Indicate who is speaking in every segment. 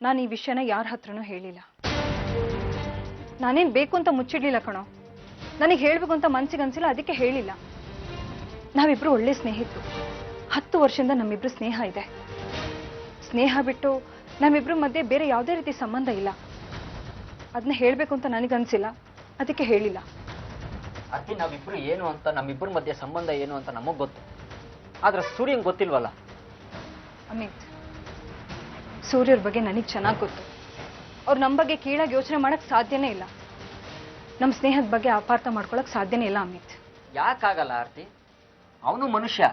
Speaker 1: ನಾನು ಈ ವಿಷಯನ ಯಾರ ಹತ್ರನೂ ಹೇಳಿಲ್ಲ. ನಾನೇನು ಬೇಕು ಅಂತ ಮುಚ್ಚಿಡ್ಲಿಲ್ಲ ಕಣೋ. ನನಗೆ ಹೇಳಬೇಕು ಅಂತ ಮನಸ್ಸಿಗನ್ಸಿಲ್ಲ, ಅದಕ್ಕೆ ಹೇಳಿಲ್ಲ. ನಾವಿಬ್ರು ಒಳ್ಳೆ ಸ್ನೇಹಿತರು. 10 ವರ್ಷದಿಂದ ನಮ್ಮಿಬ್ರು ಸ್ನೇಹ ಇದೆ. ಸ್ನೇಹ ಬಿಟ್ಟು ನಮ್ಮಿಬ್ರ ಮಧ್ಯೆ ಬೇರೆ ಯಾವುದೇ ರೀತಿ ಸಂಬಂಧ ಇಲ್ಲ. ಅದನ್ನ ಹೇಳಬೇಕು ಅಂತ ನನಗನ್ಸಿಲ್ಲ, ಅದಕ್ಕೆ ಹೇಳಿಲ್ಲ.
Speaker 2: ಅತಿ ನಾವಿಬ್ರು ಏನು ಅಂತ, ನಮ್ಮಿಬ್ಬರ ಮಧ್ಯೆ ಸಂಬಂಧ ಏನು ಅಂತ ನಮಗ್ ಗೊತ್ತು. ಆದ್ರೆ ಸೂರ್ಯಂಗೆ ಗೊತ್ತಿಲ್ವಲ್ಲ.
Speaker 1: ಅಮಿತ್, ಸೂರ್ಯರ ಬಗ್ಗೆ ನನಗೆ ಚೆನ್ನಾಗಿ ಗೊತ್ತು. ಅವ್ರು ನಮ್ಮ ಬಗ್ಗೆ ಕೀಳಾಗಿ ಯೋಚನೆ ಮಾಡಕ್ ಸಾಧ್ಯನೇ ಇಲ್ಲ. ನಮ್ಮ ಸ್ನೇಹದ ಬಗ್ಗೆ ಅಪಾರ್ಥ ಮಾಡ್ಕೊಳಕ್ ಸಾಧ್ಯನೇ ಇಲ್ಲ ಅಮಿತ್.
Speaker 2: ಯಾಕಾಗಲ್ಲ ಆರ್ತಿ? ಅವನು ಮನುಷ್ಯ,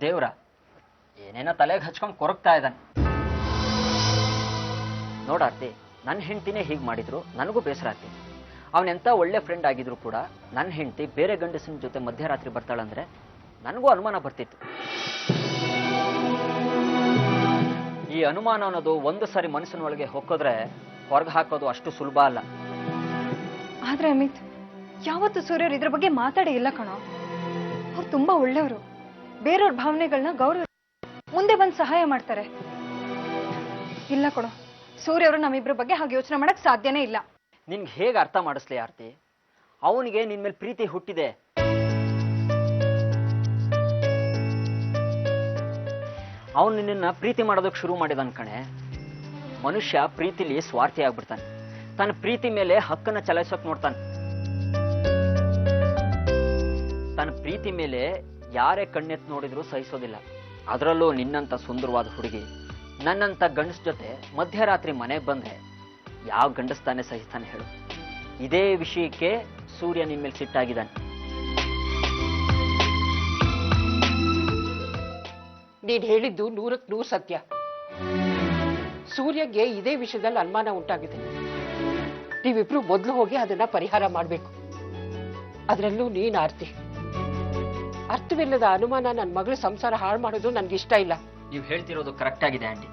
Speaker 2: ದೇವ್ರ. ಏನೇನೋ ತಲೆಗೆ ಹಚ್ಕೊಂಡು ಕೊರಗ್ತಾ ಇದ್ದಾನೆ. ನೋಡಾರ್ತಿ, ನನ್ನ ಹೆಂಡತಿನೇ ಹೀಗೆ ಮಾಡಿದ್ರು ನನಗೂ ಬೇಸರ ಆಗ್ತಿದೆ. ಅವನೆಂತ ಒಳ್ಳೆ ಫ್ರೆಂಡ್ ಆಗಿದ್ರು ಕೂಡ ನನ್ನ ಹೆಂಡತಿ ಬೇರೆ ಗಂಡಸಿನ ಜೊತೆ ಮಧ್ಯರಾತ್ರಿ ಬರ್ತಾಳಂದ್ರೆ ನನಗೂ ಅನುಮಾನ ಬರ್ತಿತ್ತು. ಈ ಅನುಮಾನ ಅನ್ನೋದು ಒಂದು ಸಾರಿ ಮನಸ್ಸಿನೊಳಗೆ ಹೊಕ್ಕೋದ್ರೆ ಹೊರಗೆ ಹಾಕೋದು ಅಷ್ಟು ಸುಲಭ ಅಲ್ಲ.
Speaker 1: ಆದ್ರೆ ಅಮಿತ್, ಯಾವತ್ತು ಸೂರ್ಯರು ಇದ್ರ ಬಗ್ಗೆ ಮಾತಾಡೇ ಇಲ್ಲ ಕಣೋ. ಅವ್ರು ತುಂಬಾ ಒಳ್ಳೆಯವರು. ಬೇರೆಯವ್ರ ಭಾವನೆಗಳನ್ನ ಗೌರವ ಮುಂದೆ ಬಂದು ಸಹಾಯ ಮಾಡ್ತಾರೆ. ಇಲ್ಲ ಕಣೋ, ಸೂರ್ಯವರು ನಮ್ಮಿಬ್ರ ಬಗ್ಗೆ ಹಾಗೆ ಯೋಚನೆ ಮಾಡಕ್ ಸಾಧ್ಯನೇ ಇಲ್ಲ.
Speaker 2: ನಿನ್ಗೆ ಹೇಗೆ ಅರ್ಥ ಮಾಡಿಸ್ಲಿ ಆರ್ತಿ? ಅವನಿಗೆ ನಿನ್ ಮೇಲೆ ಪ್ರೀತಿ ಹುಟ್ಟಿದೆ. ಅವನು ನಿನ್ನ ಪ್ರೀತಿ ಮಾಡೋದಕ್ಕೆ ಶುರು ಮಾಡಿದ ಕಣೆ. ಮನುಷ್ಯ ಪ್ರೀತಿಲಿ ಸ್ವಾರ್ಥಿ ಆಗ್ಬಿಡ್ತಾನೆ. ತನ್ನ ಪ್ರೀತಿ ಮೇಲೆ ಹಕ್ಕನ್ನ ಚಲಾಯಿಸೋಕೆ ನೋಡ್ತಾನೆ. ತನ್ನ ಪ್ರೀತಿ ಮೇಲೆ ಯಾರೇ ಕಣ್ಣೆತ್ತು ನೋಡಿದ್ರು ಸಹಿಸೋದಿಲ್ಲ. ಅದರಲ್ಲೂ ನಿನ್ನಂತ ಸುಂದರವಾದ ಹುಡುಗಿ ನನ್ನಂತ ಗಂಡಸ್ ಜೊತೆ ಮಧ್ಯರಾತ್ರಿ ಮನೆಗೆ ಬಂದ್ರೆ ಯಾವ ಗಂಡಸ್ತಾನೆ ಸಹಿಸ್ತಾನೆ ಹೇಳು? ಇದೇ ವಿಷಯಕ್ಕೆ ಸೂರ್ಯ ನಿನ್ ಮೇಲೆ ಸಿಟ್ಟಾಗಿದ್ದಾನೆ.
Speaker 3: ನೀನ್ ಹೇಳಿದ್ದು 100ಕ್ಕೆ 100 ಸತ್ಯ. ಸೂರ್ಯಗೆ ಇದೇ ವಿಷಯದಲ್ಲಿ ಅನುಮಾನ ಉಂಟಾಗಿದೆ. ನೀವಿಬ್ರು ಮೊದಲು ಹೋಗಿ ಅದನ್ನ ಪರಿಹಾರ ಮಾಡ್ಬೇಕು. ಅದರಲ್ಲೂ ನೀನ್ ಆರ್ತಿ. ಅರ್ಥವಿಲ್ಲದ ಅನುಮಾನ ನನ್ನ ಮಗಳ ಸಂಸಾರ ಹಾಳು ಮಾಡೋದು ನನ್ಗೆ ಇಷ್ಟ ಇಲ್ಲ.
Speaker 2: ನೀವು ಹೇಳ್ತಿರೋದು ಕರೆಕ್ಟ್ ಆಗಿದೆ ಆಂಟಿ.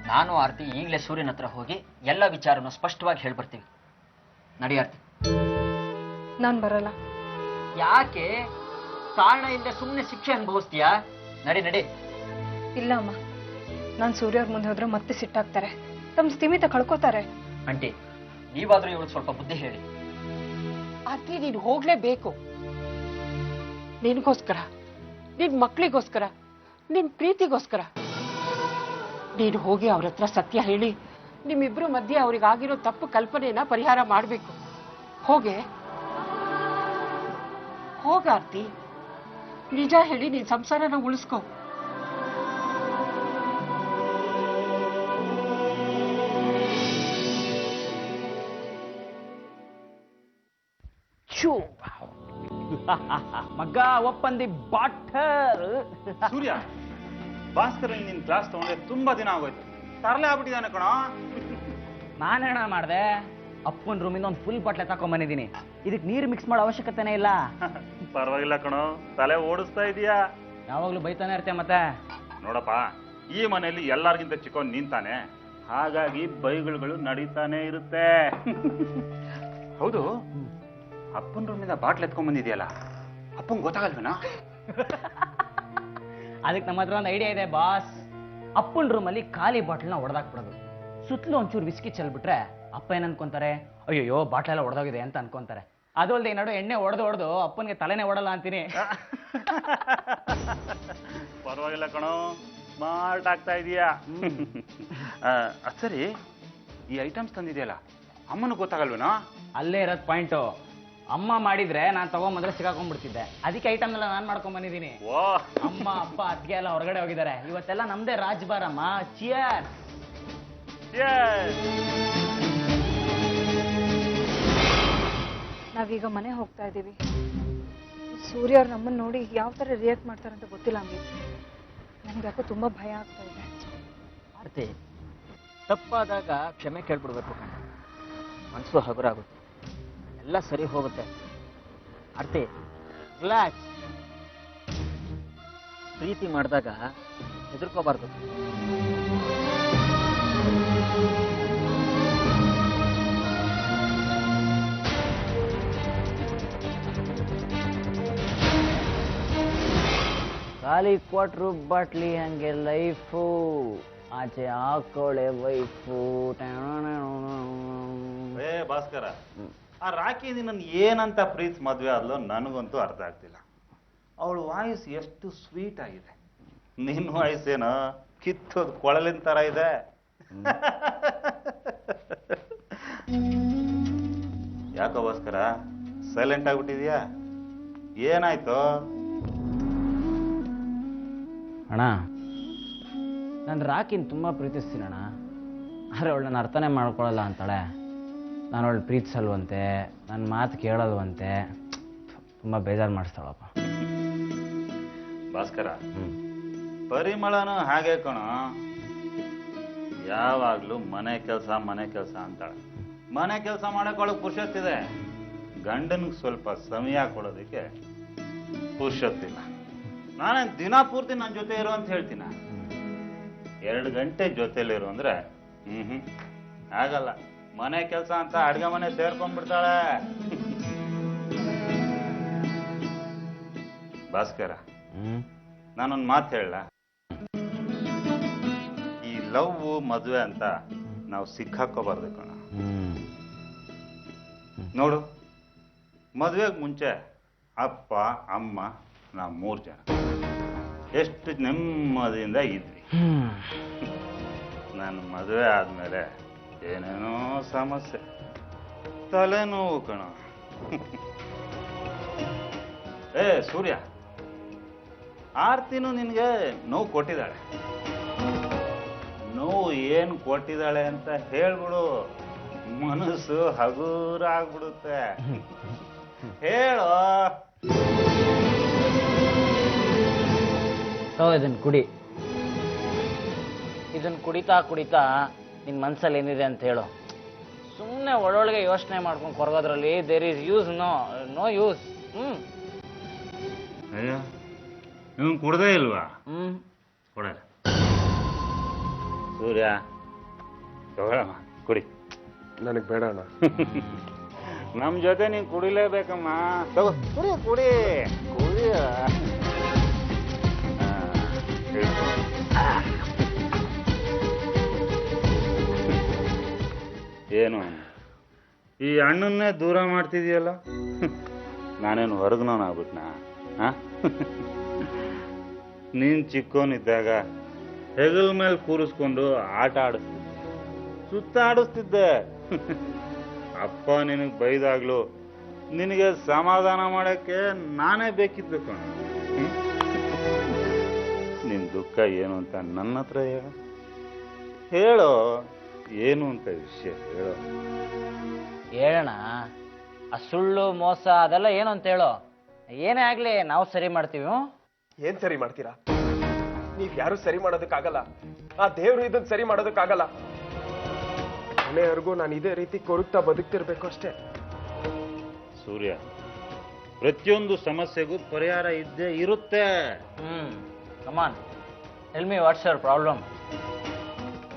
Speaker 2: ನಾನು ಆರ್ತಿ ಈಗಲೇ ಸೂರ್ಯನ ಹತ್ರ ಹೋಗಿ ಎಲ್ಲ ವಿಚಾರನ ಸ್ಪಷ್ಟವಾಗಿ ಹೇಳ್ಬರ್ತೀವಿ. ನಡಿ ಆರ್ತಿ.
Speaker 1: ನಾನ್ ಬರಲ್ಲ.
Speaker 2: ಯಾಕೆ? ಕಾರಣ ಇಲ್ಲದೆ ಸುಮ್ಮನೆ ಶಿಕ್ಷೆ ಅನುಭವಿಸ್ತೀಯಾ? ನಡಿ ನಡಿ.
Speaker 1: ಇಲ್ಲ ಅಮ್ಮ, ನಾನ್ ಸೂರ್ಯವ್ರ ಮುಂದೆ ಹೋದ್ರೆ ಮತ್ತೆ ಸಿಟ್ಟಾಗ್ತಾರೆ, ತಮ್ಮ ಸ್ಥಿಮಿತ ಕಳ್ಕೋತಾರೆ.
Speaker 2: ಆಂಟಿ, ನೀವಾದ್ರೂ ಇವಳು ಸ್ವಲ್ಪ ಬುದ್ಧಿ ಹೇಳಿ.
Speaker 3: ಆರ್ತಿ, ನೀನು ಹೋಗ್ಲೇಬೇಕು. ನಿನ್ಗೋಸ್ಕರ, ನಿನ್ ಮಕ್ಳಿಗೋಸ್ಕರ, ನಿನ್ ಪ್ರೀತಿಗೋಸ್ಕರ. ನೀನು ಹೋಗಿ ಅವ್ರ ಹತ್ರ ಸತ್ಯ ಹೇಳಿ ನಿಮ್ಮಿಬ್ರು ಮಧ್ಯೆ ಅವ್ರಿಗಾಗಿರೋ ತಪ್ಪು ಕಲ್ಪನೆಯನ್ನ ಪರಿಹಾರ ಮಾಡ್ಬೇಕು. ಹೋಗಾರ್ತಿ, ನಿಜ ಹೇಳಿ ನಿನ್ ಸಂಸಾರನ ಉಳಿಸ್ಕೋ.
Speaker 4: ಮಗ್ಗ ಒಪ್ಪಂದಿ ಬಾಟಲ್.
Speaker 5: ಸೂರ್ಯ, ಭಾಸ್ಕರ್ ನಿನ್ ಕ್ಲಾಸ್ ತಗೊಂಡೆ ತುಂಬಾ ದಿನ ಆಗೋಯ್ತು. ತರಲೆ ಆಗ್ಬಿಟ್ಟಿದ್ದಾನೆ ಕಣ.
Speaker 4: ನಾನೇಣ ಮಾಡ್ದೆ? ಅಪ್ಪನ ರೂಮಿಂದ ಒಂದು ಫುಲ್ ಬಾಟ್ಲೆ ತಕೊಂಡ್ಬಂದಿದ್ದೀನಿ. ಇದಕ್ಕೆ ನೀರು ಮಿಕ್ಸ್ ಮಾಡೋ ಅವಶ್ಯಕತೆನೇ ಇಲ್ಲ.
Speaker 5: ಪರವಾಗಿಲ್ಲ ಕಣೋ, ತಲೆ ಓಡಿಸ್ತಾ ಇದೀಯಾ.
Speaker 4: ಯಾವಾಗ್ಲೂ ಬೈತಾನೆ ಇರ್ತೆ. ಮತ್ತೆ
Speaker 5: ನೋಡಪ್ಪ, ಈ ಮನೆಯಲ್ಲಿ ಎಲ್ಲರಿಗಿಂತ ಚಿಕ್ಕವನ್ ನಿಂತಾನೆ, ಹಾಗಾಗಿ ಬೈಗಳು ನಡೀತಾನೆ ಇರುತ್ತೆ. ಹೌದು, ಅಪ್ಪನ ರೂಮಿಂದ ಬಾಟ್ಲ್ ಎತ್ಕೊಂಡ್ ಬಂದಿದ್ಯಲ್ಲ, ಅಪ್ಪಂಗೆ ಗೊತ್ತಾಗಲ್ವೇನಾ?
Speaker 4: ಅದಕ್ಕೆ ನಮ್ಮ ಹತ್ರ ಒಂದು ಐಡಿಯಾ ಇದೆ ಬಾಸ್. ಅಪ್ಪನ ರೂಮಲ್ಲಿ ಖಾಲಿ ಬಾಟ್ಲನ್ನ ಹೊಡೆದಾಕ್ಬಿಡೋದು. ಸುತ್ತಲೂ ಒಂಚೂರು ವಿಸ್ಕಿ ಚೆಲ್ಬಿಟ್ರೆ ಅಪ್ಪ ಏನ್ ಅನ್ಕೊಂತಾರೆ? ಅಯ್ಯೋ ಬಾಟ್ಲೆಲ್ಲ ಹೊಡೆದೋಗಿದೆ ಅಂತ ಅನ್ಕೊಂತಾರೆ. ಅದು ಅಲ್ಲದೆ ನಡು ಎಣ್ಣೆ ಹೊಡೆದು ಅಪ್ಪನಿಗೆ ತಲೆನೇ ಓಡಲ್ಲ ಅಂತೀನಿ.
Speaker 5: ಪರವಾಗಿಲ್ಲ ಕಣೋ, ಸ್ಮಾರ್ಟ್ ಆಗ್ತಾ ಇದೀಯಾ. ಸರಿ, ಈ ಐಟಮ್ಸ್ ತಂದಿದೆಯಲ್ಲ, ಅಮ್ಮನಿಗೆ ಗೊತ್ತಾಗಲ್ವೇನಾ?
Speaker 4: ಅಲ್ಲೇ ಇರೋದು ಪಾಯಿಂಟು. ಅಮ್ಮ ಮಾಡಿದ್ರೆ ನಾನು ತಗೊಂಬಂದ್ರೆ ಸಿಗಾಕೊಂಡ್ಬಿಡ್ತಿದ್ದೆ. ಅದಕ್ಕೆ ಐಟಮ್ ಎಲ್ಲ ನಾನು ಮಾಡ್ಕೊಂಡ್ ಬಂದಿದ್ದೀನಿ. ಅಮ್ಮ ಅಪ್ಪ ಅತ್ತಿಗೆ ಎಲ್ಲ ಹೊರಗಡೆ ಹೋಗಿದ್ದಾರೆ. ಇವತ್ತೆಲ್ಲ ನಮ್ದೇ ರಾಜ್ಬಾರಮ್ಮ. ಚಿಯರ್.
Speaker 1: ನಾವೀಗ ಮನೆ ಹೋಗ್ತಾ ಇದ್ದೀವಿ. ಸೂರ್ಯ ಅವ್ರು ನಮ್ಮನ್ನ ನೋಡಿ ಯಾವ ತರ ರಿಯಾಕ್ಟ್ ಮಾಡ್ತಾರಂತ ಗೊತ್ತಿಲ್ಲ ಅಮಿತ್. ನನ್ಗೆ ಯಾಕೋ ತುಂಬಾ ಭಯ ಆಗ್ತಾ ಇದೆ.
Speaker 2: ಆರ್ತಿ, ತಪ್ಪಾದಾಗ ಕ್ಷಮೆ ಕೇಳ್ಬಿಡ್ಬೇಕು ಕಣ. ಮನಸ್ಸು ಹಗುರಾಗುತ್ತೆ, ಎಲ್ಲ ಸರಿ ಹೋಗುತ್ತೆ. ಆರ್ತಿ, ರಿಲ್ಯಾಕ್ಸ್. ಪ್ರೀತಿ ಮಾಡಿದಾಗ ಹೆದರ್ಕೋಬಾರ್ದು. ಖಾಲಿ ಕ್ವಾರ್ಟರ್ ಬಾಟ್ಲಿ ಹಂಗೆ ಲೈಫು.
Speaker 4: ಆಚೆ ಹಾಕೊಳ್ಳೆ ವೈಫು.
Speaker 5: ಏ ಭಾಸ್ಕರ, ಆ ರಾಕಿ ನಿನ್ನ ಏನಂತ ಪ್ರೀತಿ ಮದ್ವೆ ಆದ್ಲೋ ನನಗಂತೂ ಅರ್ಥ ಆಗ್ತಿಲ್ಲ. ಅವಳ ವಾಯ್ಸ್ ಎಷ್ಟು ಸ್ವೀಟ್ ಆಗಿದೆ, ನಿನ್ನ ವಾಯ್ಸ್ ಏನೋ ಕಿತ್ತೋದು ಕೊಳಲಿನ ತರ ಇದೆ. ಯಾಕೋ ಭಾಸ್ಕರ ಸೈಲೆಂಟ್ ಆಗ್ಬಿಟ್ಟಿದ್ಯಾ? ಏನಾಯ್ತು?
Speaker 4: ಅಣ್ಣ, ನಾನು ರಾಕಿನ ತುಂಬ ಪ್ರೀತಿಸ್ತೀನಿ ಅಣ್ಣ. ಆದರೆ ಅವಳು ನನ್ನ ಅರ್ಥನೇ ಮಾಡ್ಕೊಳ್ಳಲ್ಲ ಅಂತಾಳೆ. ನಾನು ಅವಳು ಪ್ರೀತಿಸಲ್ವಂತೆ, ನನ್ನ ಮಾತು ಕೇಳಲ್ವಂತೆ. ತುಂಬ ಬೇಜಾರು ಮಾಡಿಸ್ತಾಳಪ್ಪ.
Speaker 5: ಭಾಸ್ಕರ, ಪರಿಮಳನು ಹಾಗೆ ಕಣೋ, ಯಾವಾಗ್ಲೂ ಮನೆ ಕೆಲಸ ಅಂತಾಳೆ. ಮನೆ ಕೆಲಸ ಮಾಡಕ್ಕೆ ಪುರುಷತ್ತಿದೆ, ಗಂಡನಿಗೆ ಸ್ವಲ್ಪ ಸಮಯ ಕೊಡೋದಕ್ಕೆ ಪುರುಷತ್ತಿಲ್ಲ. ನಾನೇನು ದಿನ ಪೂರ್ತಿ ನನ್ನ ಜೊತೆ ಇರೋ ಅಂತ ಹೇಳ್ತೀನ? 2 ಗಂಟೆ ಜೊತೆಲಿರು ಅಂದ್ರೆ ಆಗಲ್ಲ. ಮನೆ ಕೆಲಸ ಅಂತ ಅಡ್ಗೆ ಮನೆ ಸೇರ್ಕೊಂಡ್ಬಿಡ್ತಾಳೆ. ಭಾಸ್ಕರ, ನಾನೊಂದು ಮಾತು ಹೇಳ, ಈ ಲವ್ ಮದುವೆ ಅಂತ ನಾವು ಸಿಕ್ಕಾಕೋಬಾರ್ದು ಕಣ. ನೋಡು, ಮದುವೆಗೆ ಮುಂಚೆ ಅಪ್ಪ ಅಮ್ಮ ನಾವು 3 ಜನ ಎಷ್ಟು ನೆಮ್ಮದಿಯಿಂದ ಇದ್ವಿ. ನನ್ನ ಮದುವೆ ಆದ್ಮೇಲೆ ಏನೇನೋ ಸಮಸ್ಯೆ, ತಲೆನೋವು ಕಣ. ಏ ಸೂರ್ಯ, ಆರ್ತಿನೂ ನಿನ್ಗೆ ನೋವು ಕೊಟ್ಟಿದ್ದಾಳೆ. ನೋವು ಏನು ಕೊಟ್ಟಿದ್ದಾಳೆ ಅಂತ ಹೇಳ್ಬಿಡು, ಮನಸ್ಸು ಹಗುರ ಆಗ್ಬಿಡುತ್ತೆ. ಹೇಳೋ.
Speaker 4: ಇದನ್ನು ಕುಡಿ. ಇದನ್ನು ಕುಡಿತಾ ಕುಡಿತಾ ನಿನ್ನ ಮನಸ್ಸಲ್ಲಿ ಏನಿದೆ ಅಂತ ಹೇಳು. ಸುಮ್ಮನೆ ಒಳೊಳಗೆ ಯೋಚನೆ ಮಾಡ್ಕೊಂಡು ಕೊರಗೋದ್ರಲ್ಲಿ there is use no use.
Speaker 5: ಅಯ್ಯೋ, ನೀವು ಕುಡ್ದೇ ಇಲ್ವಾ? ಕೊಡ ಸೂರ್ಯ, ತಗೊಳಮ್ಮ ಕುಡಿ.
Speaker 6: ನನಗೆ ಬೇಡ ಅಣ್ಣ.
Speaker 5: ನಮ್ಮ ಜೊತೆ ನೀನು ಕುಡಿಲೇಬೇಕಮ್ಮ. ತಗೋ ಕುಡಿ ಕುಡಿ ಕುಡಿ. ಏನು ಈ ಹಣ್ಣನ್ನೇ ದೂರ ಮಾಡ್ತಿದೀಯಲ್ಲ? ನಾನೇನು ಹೊರಗ್ನವನಾಗ್ಬಿಟ್ನಾ? ನೀನ್ ಚಿಕ್ಕೋನಿದ್ದಾಗ ಹೆಗಲ ಮೇಲೆ ಕೂರಿಸ್ಕೊಂಡು ಆಟ ಆಡಿಸ್ತಿದ್ದೆ, ಸುತ್ತಾಡಿಸ್ತಿದ್ದೆ. ಅಪ್ಪ ನಿನಗೆ ಬೈದಾಗ್ಲು ನಿನಗೆ ಸಮಾಧಾನ ಮಾಡಕ್ಕೆ ನಾನೇ ಬೇಕಿದ್ದು ಕಣ. ನಿನ್ ದುಃಖ ಏನು ಅಂತ ನನ್ನ ಹತ್ರ ಹೇಳೋ. ಏನು ಅಂತ ವಿಷಯ ಹೇಳೋ.
Speaker 4: ಹೇಳೋಣ. ಆ ಸುಳ್ಳು ಮೋಸ ಅದೆಲ್ಲ ಏನು ಅಂತ ಹೇಳೋ. ಏನೇ ಆಗ್ಲಿ ನಾವು ಸರಿ ಮಾಡ್ತೀವಿ.
Speaker 6: ಏನ್ ಸರಿ ಮಾಡ್ತೀರಾ? ನೀವ್ ಯಾರು ಸರಿ ಮಾಡೋದಕ್ಕಾಗಲ್ಲ. ಆ ದೇವ್ರು ಇದನ್ನ ಸರಿ ಮಾಡೋದಕ್ಕಾಗಲ್ಲ. ಕೊನೆಯವರೆಗೂ ನಾನು ಇದೇ ರೀತಿ ಕೊರಗ್ತಾ ಬದುಕ್ತಿರ್ಬೇಕು ಅಷ್ಟೇ.
Speaker 5: ಸೂರ್ಯ, ಪ್ರತಿಯೊಂದು ಸಮಸ್ಯೆಗೂ ಪರಿಹಾರ ಇದ್ದೇ ಇರುತ್ತೆ.
Speaker 4: Come on, tell me what's your problem.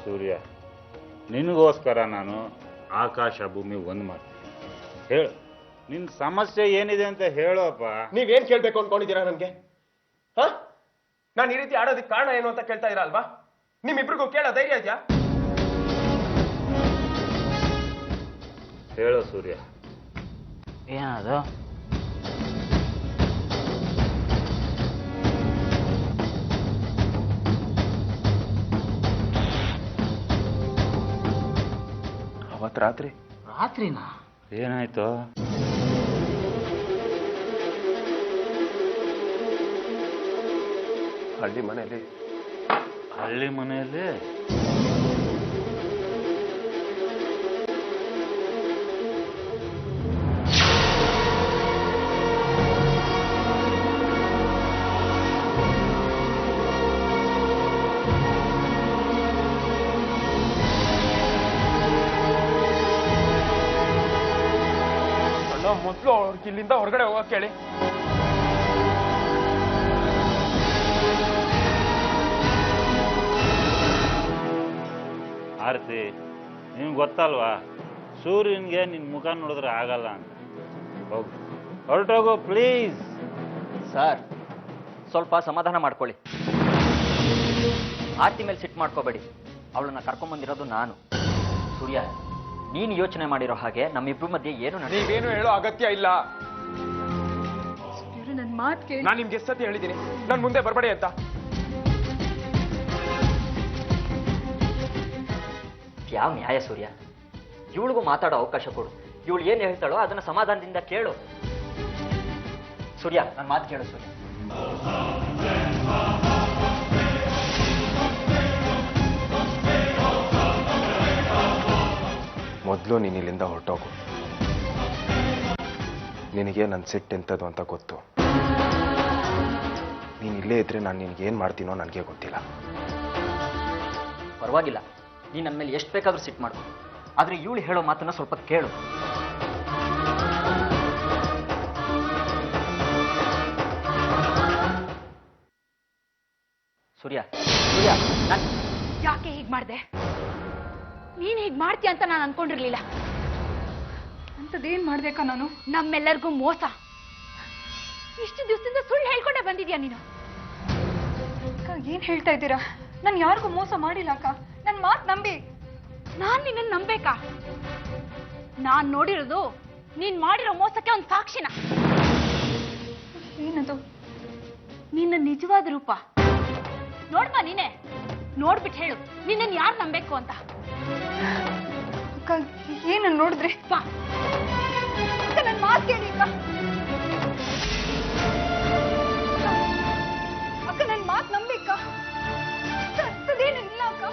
Speaker 5: Surya, ನಿನಗೋಸ್ಕರ ನಾನು ಆಕಾಶ ಭೂಮಿ ಒಂದ್ ಮಾಡ್ತೀನಿ. ಹೇಳು, ನಿನ್ ಸಮಸ್ಯೆ ಏನಿದೆ ಅಂತ ಹೇಳೋಪ್ಪ.
Speaker 6: ನೀವೇನ್ ಕೇಳ್ಬೇಕು ಅನ್ಕೊಂಡಿದ್ದೀರಾ ನನ್ಗೆ? ಹ, ನಾನು ಈ ರೀತಿ ಆಡೋದಕ್ಕೆ ಕಾರಣ ಏನು ಅಂತ ಕೇಳ್ತಾ ಇರ ಅಲ್ವಾ? ನಿಮ್ಮಿಬ್ರಿಗೂ ಕೇಳೋ ಧೈರ್ಯ ಇದೆಯಾ?
Speaker 5: ಹೇಳೋ ಸೂರ್ಯ.
Speaker 4: ಏನದು?
Speaker 6: ಅವತ್ ರಾತ್ರಿ
Speaker 4: ರಾತ್ರಿನಾ?
Speaker 5: ಏನಾಯ್ತು?
Speaker 6: ಹಳ್ಳಿ ಮನೆಯಲ್ಲಿ ಮೊದಲು ಅವ್ರಿಗೆ ಇಲ್ಲಿಂದ ಹೊರಗಡೆ ಹೋಗಕ್ ಹೇಳಿ.
Speaker 5: ಆರ್ತಿ, ನಿಮ್ಗೆ ಗೊತ್ತಲ್ವಾ ಸೂರ್ಯನ್ಗೆ ನಿನ್ ಮುಖ ನೋಡಿದ್ರೆ ಆಗಲ್ಲ ಅಂತ. ಹೋಗು, ಹೊರಟೋಗು ಪ್ಲೀಸ್.
Speaker 2: ಸರ್, ಸ್ವಲ್ಪ ಸಮಾಧಾನ ಮಾಡ್ಕೊಳ್ಳಿ. ಆರ್ತಿ ಮೇಲೆ ಸಿಟ್ಟು ಮಾಡ್ಕೋಬೇಡಿ. ಅವಳನ್ನ ಕರ್ಕೊಂಬಂದಿರೋದು ನಾನು. ಸೂರ್ಯ, ನೀನು ಯೋಚನೆ ಮಾಡಿರೋ ಹಾಗೆ ನಮ್ಮಿಬ್ರು ಮಧ್ಯೆ ಏನು
Speaker 6: ನೀವೇನು ಹೇಳೋ ಅಗತ್ಯ ಇಲ್ಲ.
Speaker 1: ನನ್ನ ಮಾತು ಕೇಳಿ.
Speaker 6: ನಾನು ನಿಮ್ಗೆ ಎಷ್ಟು ಸತಿ ಹೇಳಿದ್ದೀನಿ ನನ್ ಮುಂದೆ ಬರ್ಬೇಡಿ ಅಂತ.
Speaker 2: ಯಾವ ನ್ಯಾಯ ಸೂರ್ಯ? ಇವಳಿಗೂ ಮಾತಾಡೋ ಅವಕಾಶ ಕೊಡು. ಇವಳು ಏನು ಹೇಳ್ತಾಳೋ ಅದನ್ನ ಸಮಾಧಾನದಿಂದ ಕೇಳು. ಸೂರ್ಯ, ನನ್ನ ಮಾತು ಕೇಳು ಸೂರ್ಯ.
Speaker 6: ಮೊದಲು ನೀನು ಇಲ್ಲಿಂದ ಹೊರಟೋಗು. ನಿನಗೆ ನನ್ನ ಸಿಟ್ಟು ಎಂಥದ್ದು ಅಂತ ಗೊತ್ತು. ನೀನು ಇಲ್ಲೇ ಇದ್ರೆ ನಾನು ನಿನಗೇನು ಮಾಡ್ತೀನೋ ನನಗೆ ಗೊತ್ತಿಲ್ಲ.
Speaker 2: ಪರವಾಗಿಲ್ಲ, ನೀನು ನನ್ನ ಮೇಲೆ ಎಷ್ಟು ಬೇಕಾದ್ರೂ ಸಿಟ್ಟು ಮಾಡು. ಆದ್ರೆ ಇವಳು ಹೇಳೋ ಮಾತನ್ನ ಸ್ವಲ್ಪ ಕೇಳು. ಸೂರ್ಯ, ಸೂರ್ಯ, ನಾನು
Speaker 1: ಯಾಕೆ ಹೀಗ್ ಮಾಡ್ದೆ? ನೀನ್ ಹೀಗ್ ಮಾಡ್ತೀಯ ಅಂತ ನಾನು ಅನ್ಕೊಂಡಿರ್ಲಿಲ್ಲ. ಅಂತದೇನ್ ಮಾಡ್ಬೇಕಾ ನಾನು? ನಮ್ಮೆಲ್ಲರಿಗೂ ಮೋಸ. ಇಷ್ಟು ದಿವಸದಿಂದ ಸುಳ್ಳು ಹೇಳ್ಕೊಂಡೆ ಬಂದಿದ್ಯಾ ನೀನು? ಏನ್ ಹೇಳ್ತಾ ಇದ್ದೀರಾ? ನಾನು ಯಾರಿಗೂ ಮೋಸ ಮಾಡಿಲ್ಲ ಅಕ್ಕ. ನನ್ ಮಾತ್ ನಂಬಿ. ನಾನ್ ನಿನ್ನ ನಂಬೇಕಾ? ನಾನ್ ನೋಡಿರೋದು ನೀನ್ ಮಾಡಿರೋ ಮೋಸಕ್ಕೆ ಒಂದು ಸಾಕ್ಷಿನ. ಏನದು? ನಿನ್ನ ನಿಜವಾದ ರೂಪ ನೋಡ್ಬಾ. ನೀನೆ ನೋಡ್ಬಿಟ್ಟು ಹೇಳು, ನಿನ್ನನ್ನು ಯಾರು ನಂಬೇಕು ಅಂತ. ಏನ ನೋಡಿದ್ರಿ? ಬಾ, ನನ್ನ ಮಾತು ಕೇಳಿ ಅಕ್ಕ. ಅಕ್ಕ, ನನ್ನ ಮಾತು ನಂಬೇಕ? ಅಂತದೇನಿಲ್ಲ ಅಕ್ಕ.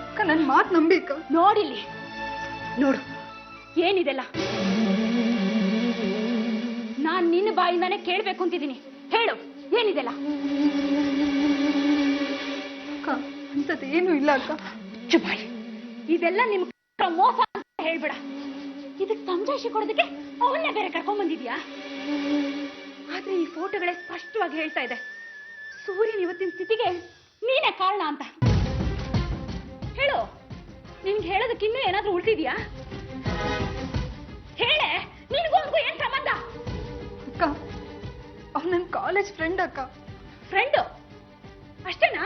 Speaker 1: ಅಕ್ಕ, ನನ್ನ ಮಾತು ನಂಬೇಕ? ನೋಡಿಲ್ಲಿ, ನೋಡು ಏನಿದೆಲ್ಲ. ನಾನ್ ನಿನ್ನ ಬಾಯಿಂದಾನೆ ಕೇಳ್ಬೇಕು ಅಂತಿದ್ದೀನಿ. ಹೇಳು, ಏನಿದೆಲ್ಲ? ಅಕ್ಕ, ಅಂತದ್ದು ಏನು ಇಲ್ಲ ಅಕ್ಕ. ಚುಪ್ಪಾಯಿ, ಇದೆಲ್ಲ ನಿಮ್ ಮೋಸ ಅಂತ ಹೇಳ್ಬೇಡ. ಇದಕ್ಕೆ ಸಮಜಾಯಿಷಿ ಕೊಡೋದಕ್ಕೆ ಅವನ್ನೇ ಬೇರೆ ಕರ್ಕೊಂಡ್ ಬಂದಿದ್ಯಾ? ಆದ್ರೆ ಈ ಫೋಟೋಗಳೇ ಸ್ಪಷ್ಟವಾಗಿ ಹೇಳ್ತಾ ಇದೆ, ಸೂರ್ಯನ ಇವತ್ತಿನ ಸ್ಥಿತಿಗೆ ನೀನೇ ಕಾರಣ ಅಂತ. ಹೇಳು, ನಿನ್ಗೆ ಹೇಳೋದಕ್ಕಿನ್ನೂ ಏನಾದ್ರೂ ಉಳ್ತಿದ್ಯಾ? ಹೇಳೆ, ನಿನ್ಗೂ ಏನ್ ಸಂಬಂಧ? ಅಕ್ಕ, ಅವ್ ನನ್ ಕಾಲೇಜ್ ಫ್ರೆಂಡ್ ಅಕ್ಕ. ಫ್ರೆಂಡು ಅಷ್ಟೇನಾ?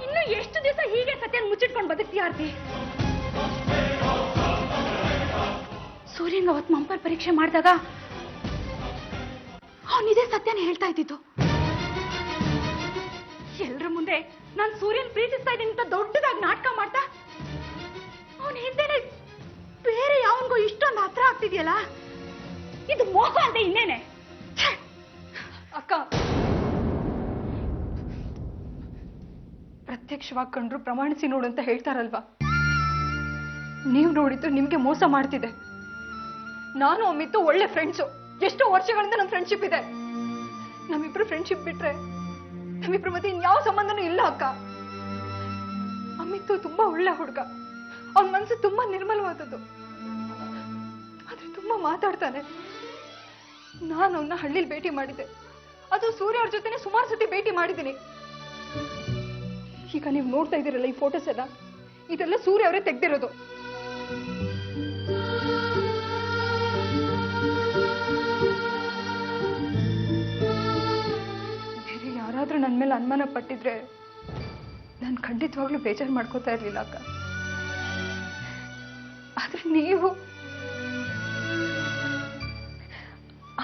Speaker 1: ಇನ್ನು ಎಷ್ಟು ದಿವಸ ಹೀಗೆ ಸತ್ಯನ ಮುಚ್ಚಿಟ್ಕೊಂಡು ಬದುಕ್ತೀಯ ಆರ್ತಿ? ಸೂರ್ಯಂಗ ಅವತ್ ಮಂಪರ್ ಪರೀಕ್ಷೆ ಮಾಡಿದಾಗ ಅವನಿದೆ ಸತ್ಯನ ಹೇಳ್ತಾ ಇದ್ದಿದ್ದು. ಎಲ್ರ ಮುಂದೆ ನಾನ್ ಸೂರ್ಯನ್ ಪ್ರೀತಿಸ್ತಾ ಇದ್ದೀನಿ ಅಂತ ದೊಡ್ಡದಾಗಿ ನಾಟಕ ಮಾಡ್ತಾ ಅವನ ಹಿಂದೆನೆ ಬೇರೆ ಯಾವನ್ಗೋ ಇಷ್ಟೊಂದು ಹತ್ರ ಆಗ್ತಿದ್ಯಲ್ಲ, ಇದು ಮೋಸ ಅಂತ ಇನ್ನೇನೆ. ಅಕ್ಕ, ಪ್ರತ್ಯಕ್ಷವಾಗಿ ಕಂಡ್ರು ಪ್ರಮಾಣಿಸಿ ನೋಡು ಅಂತ ಹೇಳ್ತಾರಲ್ವಾ? ನೀವು ನೋಡಿದ್ದು ನಿಮ್ಗೆ ಮೋಸ ಮಾಡ್ತಿದೆ. ನಾನು ಅಮಿತ್ತು ಒಳ್ಳೆ ಫ್ರೆಂಡ್ಸು. ಎಷ್ಟೋ ವರ್ಷಗಳಿಂದ ನಮ್ಮ ಫ್ರೆಂಡ್ಶಿಪ್ ಇದೆ. ನಮ್ಮಿಬ್ರು ಫ್ರೆಂಡ್ಶಿಪ್ ಬಿಟ್ರೆ ನಮ್ಮಿಬ್ರು ಮಧ್ಯೆ ಇನ್ಯಾವ ಸಂಬಂಧನೂ ಇಲ್ಲ ಅಕ್ಕ. ಅಮಿತ್ತು ತುಂಬಾ ಒಳ್ಳೆ ಹುಡುಗ. ಅವನ ಮನಸ್ಸು ತುಂಬಾ ನಿರ್ಮಲವಾದದ್ದು. ಆದ್ರೆ ತುಂಬಾ ಮಾತಾಡ್ತಾನೆ. ನಾನು ಅವನ್ನ ಹಳ್ಳಿಲಿ ಭೇಟಿ ಮಾಡಿದ್ದೆ. ಅದು ಸೂರ್ಯ ಅವ್ರ ಜೊತೆನೆ ಸುಮಾರು ಸತಿ ಭೇಟಿ ಮಾಡಿದ್ದೀನಿ. ಈಗ ನೀವು ನೋಡ್ತಾ ಇದ್ದೀರಲ್ಲ ಈ ಫೋಟೋಸ್ ಎಲ್ಲ, ಇದೆಲ್ಲ ಸೂರ್ಯ ಅವರೇ ತೆಗ್ದಿರೋದು. ಬೇರೆ ಯಾರಾದ್ರೂ ನನ್ನ ಮೇಲೆ ಅನುಮಾನ ಪಟ್ಟಿದ್ರೆ ನಾನು ಖಂಡಿತವಾಗ್ಲೂ ಬೇಜಾರು ಮಾಡ್ಕೋತಾ ಇರ್ಲಿಲ್ಲ ಅಕ್ಕ. ಆದ್ರೆ ನೀವು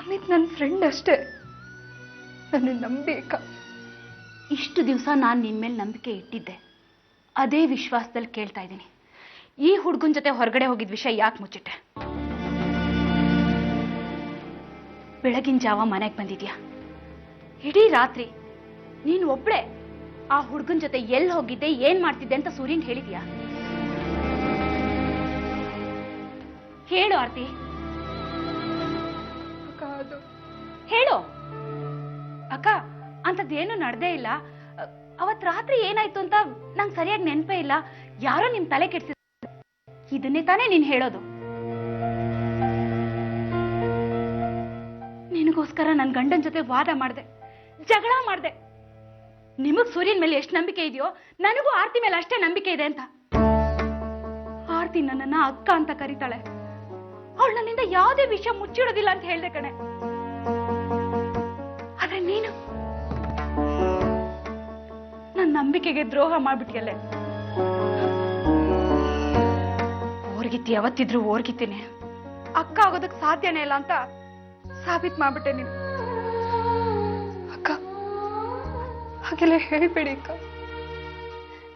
Speaker 1: ಅಮಿತ್ ನನ್ನ ಫ್ರೆಂಡ್ ಅಷ್ಟೇ. ನನ್ನ ನಂಬಿಕ. ಇಷ್ಟು ದಿವಸ ನಾನು ನಿನ್ ಮೇಲೆ ನಂಬಿಕೆ ಇಟ್ಟಿದ್ದೆ. ಅದೇ ವಿಶ್ವಾಸದಲ್ಲಿ ಕೇಳ್ತಾ ಇದ್ದೀನಿ, ಈ ಹುಡುಗನ ಜೊತೆ ಹೊರಗಡೆ ಹೋಗಿದ್ ವಿಷಯ ಯಾಕೆ ಮುಚ್ಚಿಟ್ಟೆ? ಬೆಳಗಿನ ಜಾವ ಮನೆಗೆ ಬಂದಿದ್ಯಾ, ಇಡೀ ರಾತ್ರಿ ನೀನು ಒಬ್ಳೆ ಆ ಹುಡುಗನ ಜೊತೆ ಎಲ್ಲಿ ಹೋಗಿದ್ದೆ, ಏನ್ ಮಾಡ್ತಿದ್ದೆ ಅಂತ ಸೂರ್ಯನ್ ಹೇಳಿದ್ಯಾ? ಹೇಳು ಆರ್ತಿ, ಹೇಳು. ಅಕ್ಕ, ಅಂತದ್ದೇನು ನಡೆದೇ ಇಲ್ಲ. ಅವತ್ ರಾತ್ರಿ ಏನಾಯ್ತು ಅಂತ ನಂಗೆ ಸರಿಯಾಗಿ ನೆನಪೇ ಇಲ್ಲ. ಯಾರೋ ನಿಮ್ ತಲೆ ಕೆಡ್ಸಿದ. ಇದನ್ನೇ ತಾನೇ ನೀನ್ ಹೇಳೋದು? ನಿನಗೋಸ್ಕರ ನನ್ ಗಂಡನ ಜೊತೆ ವಾದ ಮಾಡ್ದೆ, ಜಗಳ ಮಾಡ್ದೆ. ನಿಮಗ್ ಸೂರ್ಯನ್ ಮೇಲೆ ಎಷ್ಟು ನಂಬಿಕೆ ಇದೆಯೋ ನನಗೂ ಆರ್ತಿ ಮೇಲೆ ಅಷ್ಟೇ ನಂಬಿಕೆ ಇದೆ ಅಂತ. ಆರ್ತಿ ನನ್ನನ್ನ ಅಕ್ಕ ಅಂತ ಕರೀತಾಳೆ. ಅವಳು ನನ್ನಿಂದ ಯಾವುದೇ ವಿಷಯ ಮುಚ್ಚಿಡೋದಿಲ್ಲ ಅಂತ ಹೇಳ್ದೆ ಕಣೆ. ಆದ್ರೆ ನೀನು ನನ್ನ ನಂಬಿಕೆಗೆ ದ್ರೋಹ ಮಾಡ್ಬಿಟ್ಟಿಯಲ್ಲೇ. ಓರ್ಗಿತ್ತಿ ಯಾವತ್ತಿದ್ರು ಓರ್ಗಿತ್ತೀನಿ, ಅಕ್ಕ ಆಗೋದಕ್ ಸಾಧ್ಯನೇ ಇಲ್ಲ ಅಂತ ಸಾಬೀತ್ ಮಾಡ್ಬಿಟ್ಟೆ ನೀನು. ಅಕ್ಕ ಹಾಗೆಲ್ಲ ಹೇಳ್ಬೇಡಿ ಅಕ್ಕ,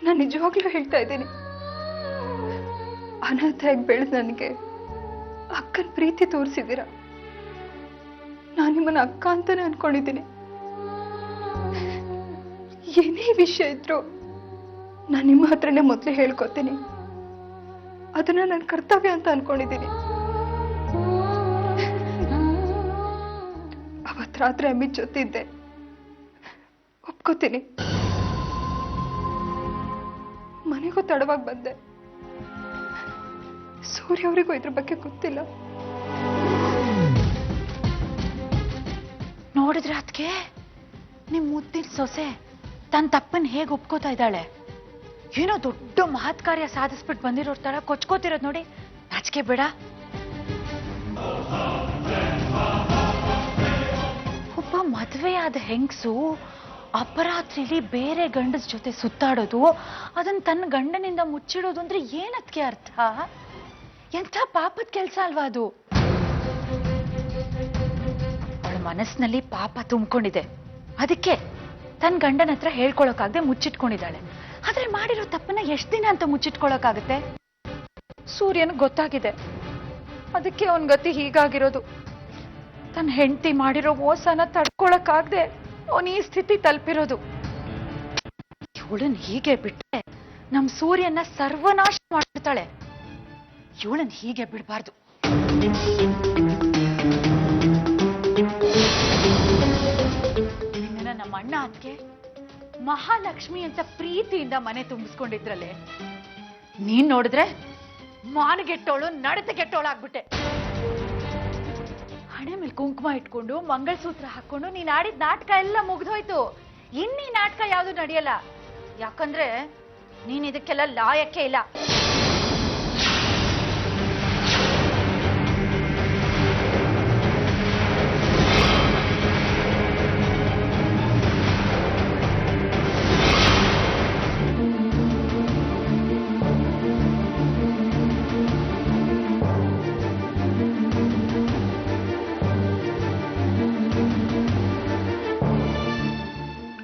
Speaker 1: ನಾನು ನಿಜವಾಗ್ಲೂ ಹೇಳ್ತಾ ಇದ್ದೀನಿ. ಅನಾಥಾಗಿ ಬೆಳೆದು ನನಗೆ ಅಕ್ಕನ ಪ್ರೀತಿ ತೋರಿಸಿದ್ದೀರ. ನಾನು ನಿಮ್ಮನ್ನ ಅಕ್ಕ ಅಂತಾನೆ ಅನ್ಕೊಂಡಿದ್ದೀನಿ. ಏನೇ ವಿಷಯ ಇದ್ರು ನಾನು ನಿಮ್ಮ ಹತ್ರನೇ ಮೊದಲೇ ಹೇಳ್ಕೊತೀನಿ. ಅದನ್ನ ನನ್ನ ಕರ್ತವ್ಯ ಅಂತ ಅನ್ಕೊಂಡಿದ್ದೀನಿ. ಅವತ್ ರಾತ್ರಿ ಅಮ್ಮಿ ಜೊತಿದ್ದೆ, ಒಪ್ಕೋತೀನಿ. ಮನೆಗೂ ತಡವಾಗಿ ಬಂದೆ. ಸೂರ್ಯ ಅವರಿಗೂ ಇದ್ರ ಬಗ್ಗೆ ಗೊತ್ತಿಲ್ಲ.
Speaker 7: ನೋಡಿದ್ರೆ ಅದಕ್ಕೆ ನಿಮ್ ಮುದ್ದಿನ ಸೊಸೆ ತನ್ನ ತಪ್ಪನ್ ಹೇಗೆ ಒಪ್ಕೋತಾ ಇದ್ದಾಳೆ. ಏನೋ ದೊಡ್ಡ ಮಹತ್ ಕಾರ್ಯ ಸಾಧಿಸ್ಬಿಟ್ಟು ಬಂದಿರೋರ್ ತರ ಕೊಚ್ಕೋತಿರೋದ್ ನೋಡಿ ನಾಚಿಕೆ ಬೇಡ. ಒಬ್ಬ ಮದ್ವೆಯಾದ ಹೆಂಗಸು ಅಪರಾತ್ರಿಲಿ ಬೇರೆ ಗಂಡದ ಜೊತೆ ಸುತ್ತಾಡೋದು, ಅದನ್ನ ತನ್ನ ಗಂಡನಿಂದ ಮುಚ್ಚಿಡೋದು ಅಂದ್ರೆ ಏನದ್ಕೆ ಅರ್ಥ? ಎಂಥ ಪಾಪದ ಕೆಲ್ಸ ಅಲ್ವಾ ಅದು? ಅವಳ ಮನಸ್ಸಿನಲ್ಲಿ ಪಾಪ ತುಂಬಿಕೊಂಡಿದೆ, ಅದಕ್ಕೆ ತನ್ನ ಗಂಡನ ಹತ್ರ ಹೇಳ್ಕೊಳಕ್ಕಾಗದೆ ಮುಚ್ಚಿಟ್ಕೊಂಡಿದ್ದಾಳೆ. ಆದ್ರೆ ಮಾಡಿರೋ ತಪ್ಪನ್ನ ಎಷ್ಟ್ ದಿನ ಅಂತ ಮುಚ್ಚಿಟ್ಕೊಳಕ್ಕಾಗತ್ತೆ? ಸೂರ್ಯನ್ ಗೊತ್ತಾಗಿದೆ, ಅದಕ್ಕೆ ಅವನ್ ಗತಿ ಹೀಗಾಗಿರೋದು. ತನ್ನ ಹೆಂಡತಿ ಮಾಡಿರೋ ಮೋಸನ ತಡ್ಕೊಳಕ್ಕಾಗದೆ ಅವನ್ ಈ ಸ್ಥಿತಿ ತಲುಪಿರೋದು. ಇವಳನ್ ಹೀಗೆ ಬಿಟ್ರೆ ನಮ್ ಸೂರ್ಯನ ಸರ್ವನಾಶ ಮಾಡ್ಬಿಡ್ತಾಳೆ. ಇವಳನ್ ಹೀಗೆ ಬಿಡಬಾರ್ದು. ನಮ್ಮ ಅಣ್ಣ ಅದಕ್ಕೆ ಮಹಾಲಕ್ಷ್ಮಿ ಅಂತ ಪ್ರೀತಿಯಿಂದ ಮನೆ ತುಂಬಿಸ್ಕೊಂಡಿದ್ರಲ್ಲೇ, ನೀನ್ ನೋಡಿದ್ರೆ ಮಾನಗೆಟ್ಟೋಳು ನಡತೆಗೆಟ್ಟೋಳು ಆಗ್ಬಿಟ್ಟೆ. ಹಣೆ ಮೇಲೆ ಕುಂಕುಮ ಇಟ್ಕೊಂಡು ಮಂಗಳಸೂತ್ರ ಹಾಕೊಂಡು ನೀನ್ ಆಡಿದ ನಾಟಕ ಎಲ್ಲ ಮುಗ್ದೋಯ್ತು. ಇನ್ನೀ ನಾಟಕ ಯಾವ್ದು ನಡೆಯಲ್ಲ, ಯಾಕಂದ್ರೆ ನೀನ್ ಇದಕ್ಕೆಲ್ಲ ಲಾಯಕ್ಕೆ ಇಲ್ಲ.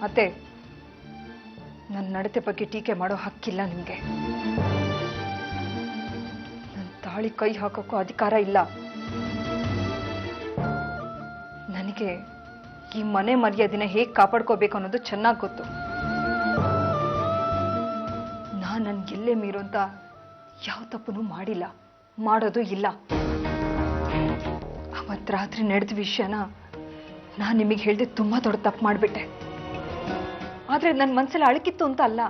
Speaker 1: ಅತ್ತೆ, ನನ್ನ ನಡತೆ ಬಗ್ಗೆ ಟೀಕೆ ಮಾಡೋ ಹಕ್ಕಿಲ್ಲ ನಿಮ್ಗೆ. ನನ್ನ ತಾಳಿ ಕೈ ಹಾಕೋಕ್ಕೂ ಅಧಿಕಾರ ಇಲ್ಲ. ನನಗೆ ಈ ಮನೆ ಮರ್ಯಾದೆನ ಹೇಗೆ ಕಾಪಾಡ್ಕೋಬೇಕು ಅನ್ನೋದು ಚೆನ್ನಾಗಿ ಗೊತ್ತು. ನಾನು ನನ್ನ ಗೆಲ್ಲೆ ಮೀರೋಂತ ಯಾವ ತಪ್ಪನ್ನು ಮಾಡಿಲ್ಲ, ಮಾಡೋದು ಇಲ್ಲ. ಅವತ್ತು ರಾತ್ರಿ ನಡೆದ ವಿಷಯನ ನಾನು ನಿಮಗೆ ಹೇಳ್ದೆ ತುಂಬಾ ದೊಡ್ಡ ತಪ್ಪು ಮಾಡಿಬಿಟ್ಟೆ. ಆದ್ರೆ ನನ್ನ ಮನಸ್ಸಲ್ಲಿ ಅಳಕಿತ್ತು ಅಂತ ಅಲ್ಲ.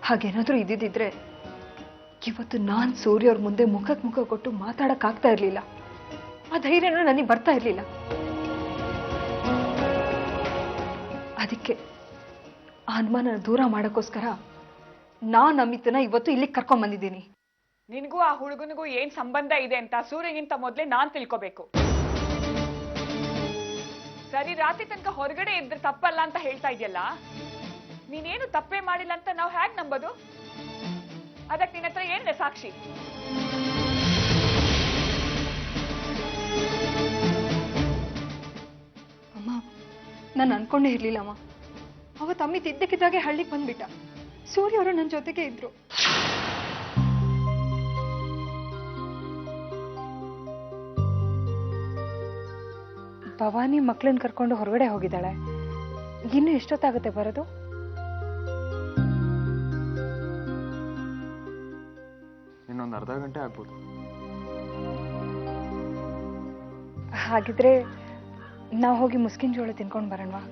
Speaker 1: ಹಾಗೇನಾದ್ರೂ ಇದ್ದಿದ್ರೆ ಇವತ್ತು ನಾನ್ ಸೂರ್ಯ ಅವ್ರ ಮುಂದೆ ಮುಖಕ್ಕೆ ಮುಖ ಕೊಟ್ಟು ಮಾತಾಡಕ್ ಆಗ್ತಾ ಇರ್ಲಿಲ್ಲ. ಆ ಧೈರ್ಯನೂ ನನಗೆ ಬರ್ತಾ ಇರ್ಲಿಲ್ಲ. ಅದಕ್ಕೆ ಆ ಅನುಮಾನ ದೂರ ಮಾಡಕ್ಕೋಸ್ಕರ ನಾನ್ ಅಮಿತನ ಇವತ್ತು ಇಲ್ಲಿಗೆ ಕರ್ಕೊಂಡ್ ಬಂದಿದ್ದೀನಿ.
Speaker 8: ನಿನಗೂ ಆ ಹುಡುಗನಿಗೂ ಏನ್ ಸಂಬಂಧ ಇದೆ ಅಂತ ಸೂರ್ಯಗಿಂತ ಮೊದಲೇ ನಾನ್ ತಿಳ್ಕೋಬೇಕು. ಸರಿ, ರಾತ್ರಿ ತನಕ ಹೊರಗಡೆ ಇದ್ರೆ ತಪ್ಪಲ್ಲ ಅಂತ ಹೇಳ್ತಾ ಇದೆಯಲ್ಲ, ನೀನೇನು ತಪ್ಪೇ ಮಾಡಿಲ್ಲ ಅಂತ ನಾವು ಹೇಗ್ ನಂಬೋದು? ಅದಕ್ಕೆ ನಿನ್ನ ಹತ್ರ ಏನಿದೆ ಸಾಕ್ಷಿ?
Speaker 1: ಅಮ್ಮ, ನಾನು ಅನ್ಕೊಂಡೇ ಇರ್ಲಿಲ್ಲಮ್ಮ. ಅವತ್ತು ಅಮಿತ್ ಇದ್ದಕ್ಕಿದ್ದಾಗೆ ಹಳ್ಳಿಗೆ ಬಂದ್ಬಿಟ್ಟ. ಸೂರ್ಯ ಅವರು ನನ್ನ ಜೊತೆಗೆ ಇದ್ರು. ಭವಾನಿ ಮಕ್ಕಳನ್ನ ಕರ್ಕೊಂಡು ಹೊರಗಡೆ ಹೋಗಿದ್ದಾಳೆ. ಇನ್ನು ಎಷ್ಟೊತ್ತಾಗುತ್ತೆ ಬರೋದು?
Speaker 6: ಇನ್ನೊಂದು ಅರ್ಧ ಗಂಟೆ ಆಗ್ಬೋದು.
Speaker 1: ಹಾಗಿದ್ರೆ ನಾವು ಹೋಗಿ ಮುಸ್ಕಿನ ಜೋಳ ತಿನ್ಕೊಂಡು ಬರೋಣವಾ?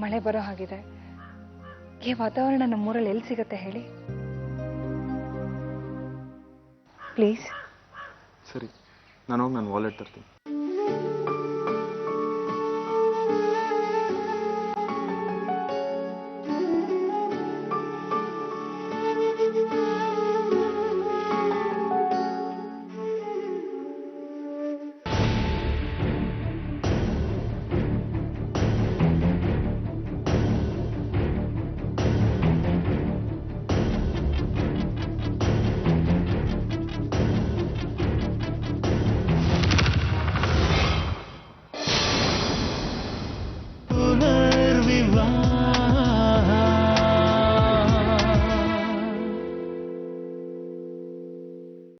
Speaker 1: ಮಳೆ ಬರೋ ಹಾಗಿದೆ. ಈ ವಾತಾವರಣ ನಮ್ಮೂರಲ್ಲಿ ಎಲ್ಲಿ ಸಿಗತ್ತೆ ಹೇಳಿ? ಪ್ಲೀಸ್.
Speaker 6: ಸರಿ, ನಾನು ಹೋಗಿ ನನ್ನ ವಾಲೆಟ್ ತರ್ತೀನಿ.